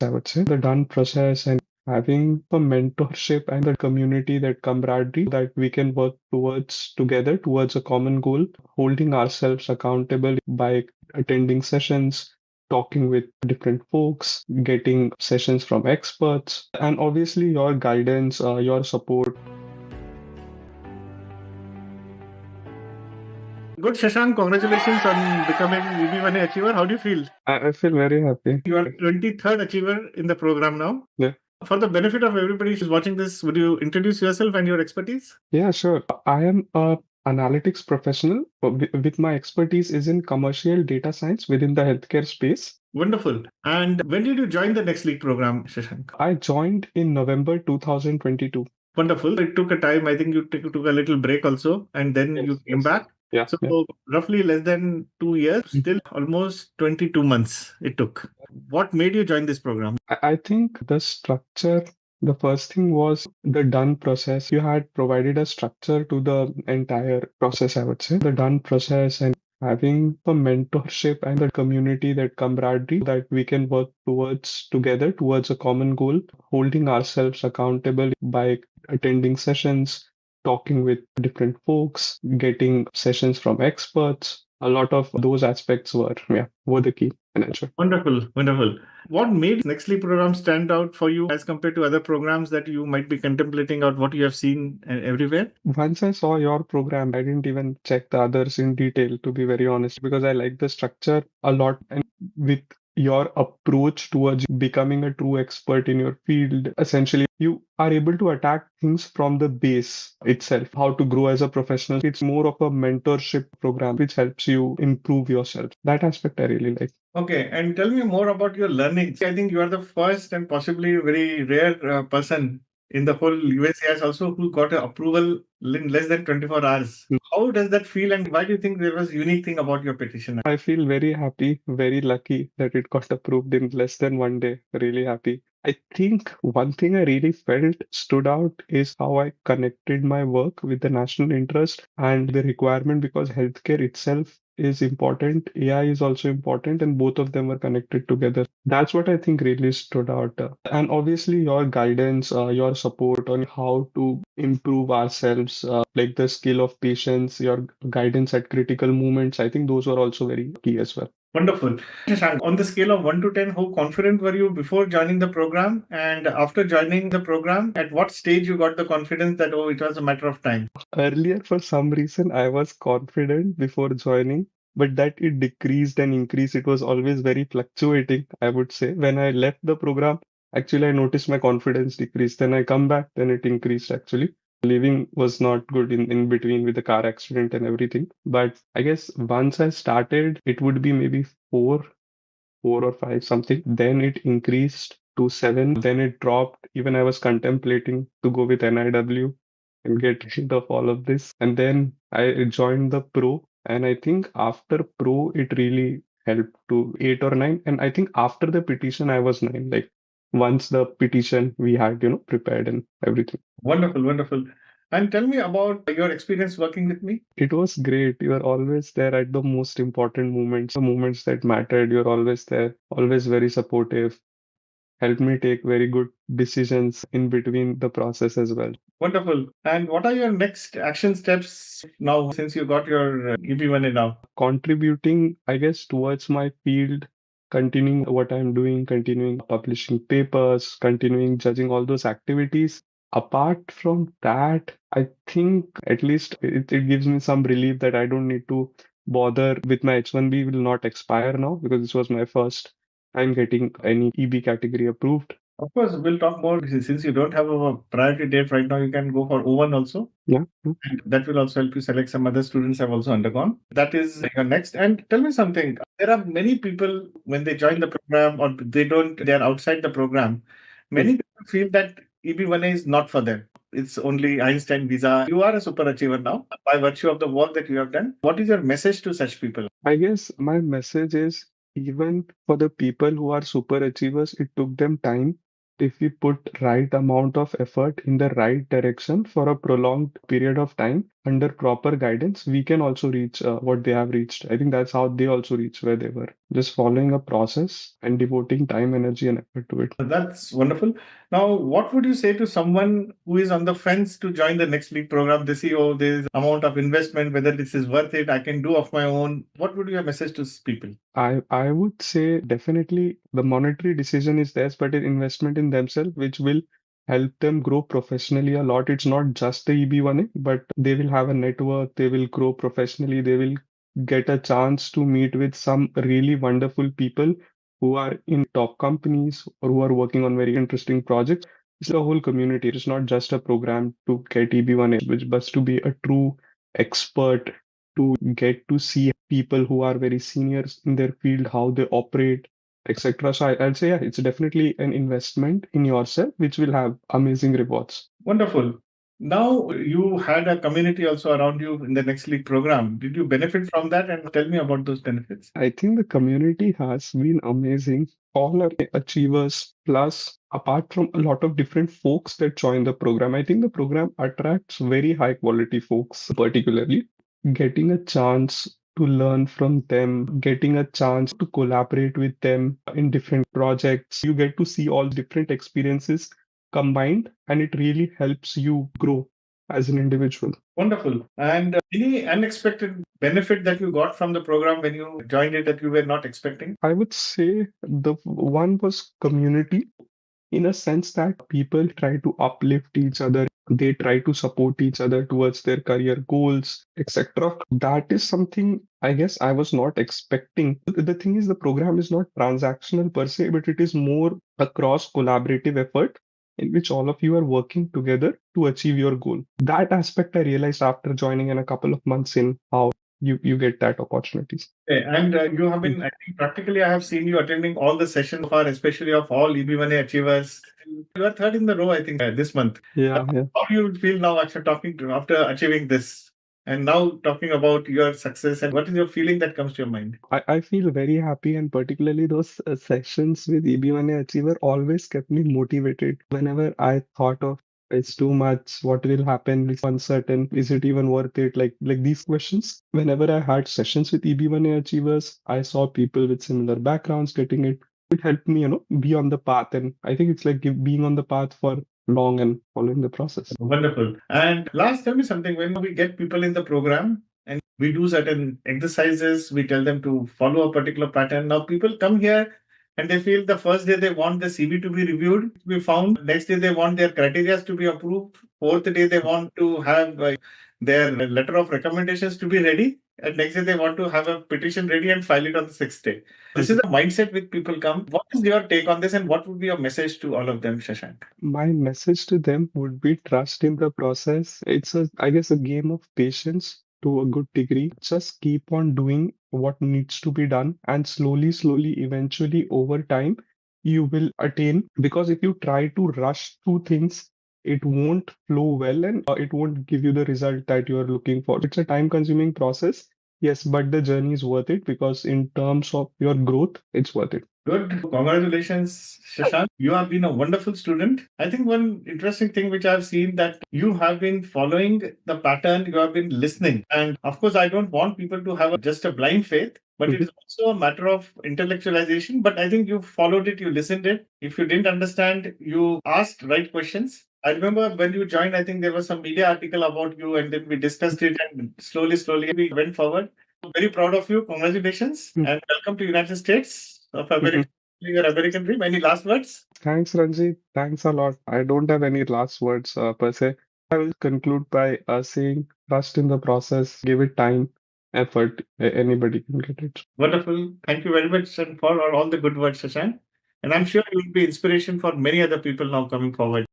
I would say. The done process and having a mentorship and the community, that camaraderie that we can work towards together towards a common goal, holding ourselves accountable by attending sessions, talking with different folks, getting sessions from experts, and obviously your guidance, your support. Good, Shashank. Congratulations on becoming EB1A achiever. How do you feel? I feel very happy. You are 23rd achiever in the program now. Yeah. For the benefit of everybody who's watching this, would you introduce yourself and your expertise? Yeah, sure. I am a analytics professional. With my expertise is in commercial data science within the healthcare space. Wonderful. And when did you join the Next League program, Shashank? I joined in November 2022. Wonderful. It took a time. I think you took a little break also, and then you came back. Yeah, So yeah. roughly less than 2 years, still almost 22 months it took. What made you join this program? I think the structure, the first thing was the done process. You had provided a structure to the entire process, I would say. The done process and having a mentorship and the community, that camaraderie that we can work towards together towards a common goal, holding ourselves accountable by attending sessions, talking with different folks, getting sessions from experts. A lot of those aspects were the key and ensure. Wonderful, wonderful. What made Nextly program stand out for you as compared to other programs that you might be contemplating or what you have seen everywhere? Once I saw your program, I didn't even check the others in detail, to be very honest, because I like the structure a lot. And with your approach towards becoming a true expert in your field, essentially, you are able to attack things from the base itself, how to grow as a professional. It's more of a mentorship program which helps you improve yourself. That aspect I really like. Okay, and tell me more about your learnings. I think you are the first and possibly very rare person in the whole USAS also who got an approval in less than 24 hours. How does that feel and why do you think there was unique thing about your petition? I feel very happy, very lucky that it got approved in less than 1 day. Really happy. I think one thing I really felt stood out is how I connected my work with the national interest and the requirement, because healthcare itself is important, AI is also important, and both of them were connected together. That's what I think really stood out. And obviously, your guidance, your support on how to improve ourselves, like the skill of patience, your guidance at critical moments, I think those were also very key as well. Wonderful. Shashank, on the scale of 1 to 10, how confident were you before joining the program? And after joining the program, at what stage you got the confidence that, oh, it was a matter of time? Earlier, for some reason, I was confident before joining, but that it decreased and increased. It was always very fluctuating, I would say. When I left the program, actually, I noticed my confidence decreased. Then I come back, then it increased actually. Leaving was not good in between with the car accident and everything. But I guess once I started, it would be maybe four or five something. Then it increased to seven. Then it dropped. Even I was contemplating to go with NIW and get rid of all of this. And then I joined the pro. And I think after pro, it really helped to eight or nine. And I think after the petition, I was nine. Like once the petition we had, prepared and everything. Wonderful, wonderful. And tell me about your experience working with me. It was great. You were always there at the most important moments, the moments that mattered. You're always there, always very supportive, helped me take very good decisions in between the process as well. Wonderful. And what are your next action steps now since you got your EB1A now? Contributing, I guess, towards my field, continuing what I'm doing, continuing publishing papers, continuing judging all those activities. Apart from that, I think at least it gives me some relief that I don't need to bother with my H1B will not expire now, because this was my first time getting any EB category approved. Of course, we'll talk more. Since you don't have a priority date right now, you can go for O1 also. Yeah. And that will also help you select some other students have also undergone. That is your next. And tell me something. There are many people when they join the program or they're outside the program. Many people feel that EB1A is not for them. It's only Einstein visa. You are a super achiever now by virtue of the work that you have done. What is your message to such people? I guess my message is, even for the people who are super achievers, it took them time. If we put right amount of effort in the right direction for a prolonged period of time, under proper guidance, we can also reach what they have reached. I think that's how they also reach where they were. Just following a process and devoting time, energy, and effort to it. That's wonderful. Now, what would you say to someone who is on the fence to join the Next League program? They see, oh, there's amount of investment, whether this is worth it, I can do of my own. What would be your message to people? I would say definitely the monetary decision is theirs, but an investment in themselves, which will help them grow professionally a lot. It's not just the EB1A, but they will have a network, they will grow professionally, they will get a chance to meet with some really wonderful people who are in top companies or who are working on very interesting projects. It's a whole community. It's not just a program to get EB1A, which but to be a true expert, to get to see people who are very seniors in their field, how they operate, etc. So I'll say, yeah, it's definitely an investment in yourself, which will have amazing rewards. Wonderful. Now, you had a community also around you in the Next League program. Did you benefit from that? And tell me about those benefits. I think the community has been amazing. All are achievers, plus, apart from a lot of different folks that join the program, I think the program attracts very high quality folks, particularly getting a chance to learn from them, getting a chance to collaborate with them in different projects. You get to see all different experiences combined, and it really helps you grow as an individual. Wonderful. And any unexpected benefit that you got from the program when you joined it that you were not expecting? I would say the one was community, in a sense that people try to uplift each other, they try to support each other towards their career goals, etc. That is something I guess I was not expecting. The thing is, the program is not transactional per se, but it is more a cross collaborative effort in which all of you are working together to achieve your goal. That aspect I realized after joining and a couple of months in, how you get that opportunities. Okay, and you have been, I think, practically, I have seen you attending all the sessions so far, especially of all EB1A achievers. You are third in the row, I think, this month. Yeah, yeah. How do you feel now after after achieving this? And now talking about your success, and what is your feeling that comes to your mind? I feel very happy, and particularly those sessions with EB1A Achiever always kept me motivated. Whenever I thought of it's too much, what will happen, it's uncertain, is it even worth it? Like these questions. Whenever I had sessions with EB1A Achievers, I saw people with similar backgrounds getting it. It helped me, be on the path, and I think it's like being on the path for long and following the process. Wonderful. And last, tell me something. When we get people in the program and we do certain exercises, we tell them to follow a particular pattern. Now, people come here and they feel the first day they want the CV to be reviewed, to be found. Next day they want their criteria to be approved. Fourth day they want to have their letter of recommendations to be ready. And next day they want to have a petition ready and file it on the sixth day. This is the mindset with people come. What is your take on this, and what would be your message to all of them, Shashank? My message to them would be trust in the process. It's I guess, a game of patience to a good degree. Just keep on doing what needs to be done, and slowly, eventually, over time, you will attain. Because if you try to rush through things, it won't flow well, and it won't give you the result that you are looking for. It's a time-consuming process, yes, but the journey is worth it because in terms of your growth, it's worth it. Good. Congratulations, Shashank. You have been a wonderful student. I think one interesting thing which I've seen that you have been following the pattern, you have been listening. And of course, I don't want people to have just a blind faith, but it is also a matter of intellectualization. But I think you followed it, you listened it. If you didn't understand, you asked right questions. I remember when you joined, I think there was some media article about you, and then we discussed it, and slowly we went forward. Very proud of you. Congratulations, and welcome to United States of America. Your American dream. Any last words? Thanks, Ranjit. Thanks a lot. I don't have any last words per se. I will conclude by saying trust in the process, give it time, effort. Anybody can get it. Wonderful. Thank you very much and for all the good words, Shashank. And I'm sure you will be inspiration for many other people now coming forward.